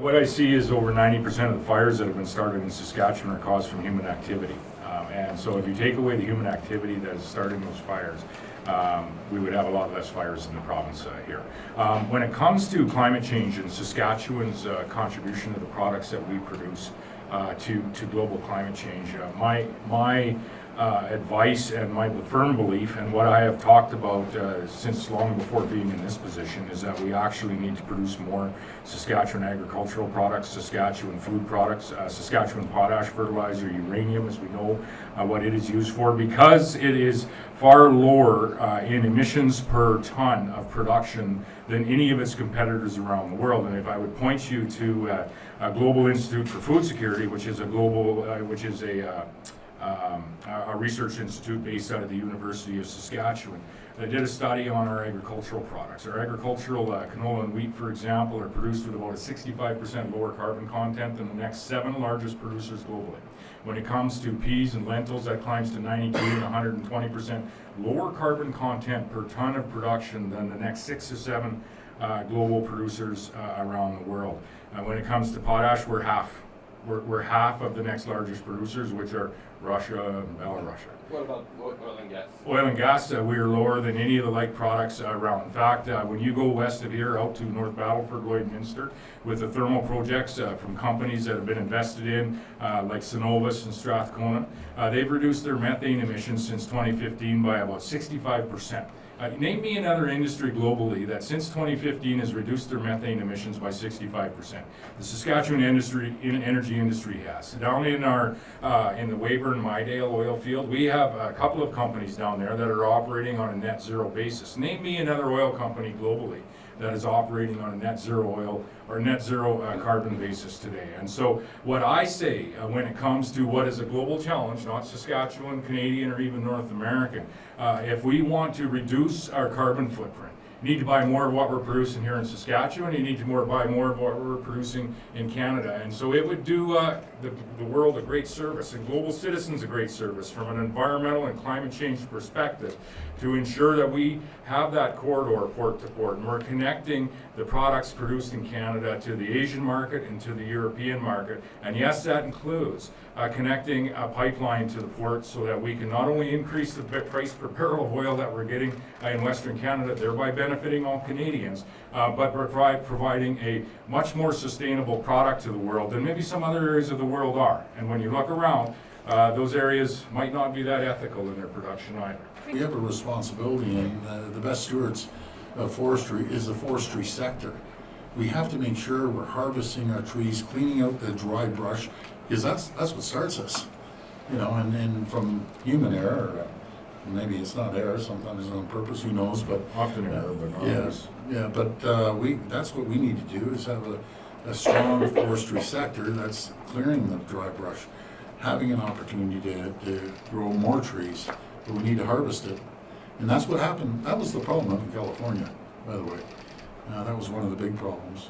what I see is over 90% of the fires that have been started in Saskatchewan are caused from human activity. And so if you take away the human activity that is starting those fires, we would have a lot less fires in the province here. When it comes to climate change and Saskatchewan's contribution to the products that we produce to global climate change, my advice and my firm belief, and what I have talked about since long before being in this position, is that we actually need to produce more Saskatchewan agricultural products, Saskatchewan food products, Saskatchewan potash fertilizer, uranium, as we know what it is used for, because it is far lower in emissions per ton of production than any of its competitors around the world. And if I would point you to a Global Institute for Food Security, which is a research institute based out of the University of Saskatchewan, that did a study on our agricultural products. Our agricultural canola and wheat, for example, are produced with about a 65% lower carbon content than the next 7 largest producers globally. When it comes to peas and lentils, that climbs to 92 and 120% lower carbon content per ton of production than the next 6 or 7 global producers around the world. When it comes to potash, we're half. We're half of the next largest producers, which are Russia and Belarus. What about oil and gas? Oil and gas, we are lower than any of the like products around. In fact, when you go west of here out to North Battleford, Lloydminster, with the thermal projects from companies that have been invested in, like Synovus and Strathcona, they've reduced their methane emissions since 2015 by about 65%. Name me another industry globally that since 2015 has reduced their methane emissions by 65%. The Saskatchewan energy industry has. Down in in the Weyburn-Midale oil field, we have a couple of companies down there that are operating on a net zero basis. Name me another oil company globally that is operating on a net zero oil or net zero carbon basis today. And so what I say when it comes to what is a global challenge, not Saskatchewan, Canadian, or even North American, if we want to reduce our carbon footprint, you need to buy more of what we're producing here in Saskatchewan, you need to buy more of what we're producing in Canada. And so it would do the world a great service and global citizens a great service from an environmental and climate change perspective to ensure that we have that corridor port to port, and we're connecting the products produced in Canada to the Asian market and to the European market. And yes, that includes connecting a pipeline to the port so that we can not only increase the price per barrel of oil that we're getting in Western Canada, thereby benefiting all Canadians, but providing a much more sustainable product to the world than maybe some other areas of the world are. And when you look around, those areas might not be that ethical in their production either. We have a responsibility, and the best stewards of forestry is the forestry sector. We have to make sure we're harvesting our trees, cleaning out the dry brush, because that's what starts us. You know, and from human error, maybe it's not error, sometimes it's on purpose, who knows, but Often error, but not always. Yeah, but that's what we need to do, is have a strong forestry sector that's clearing the dry brush, having an opportunity to grow more trees, but we need to harvest it. And that's what happened. That was the problem up in California, by the way. That was one of the big problems.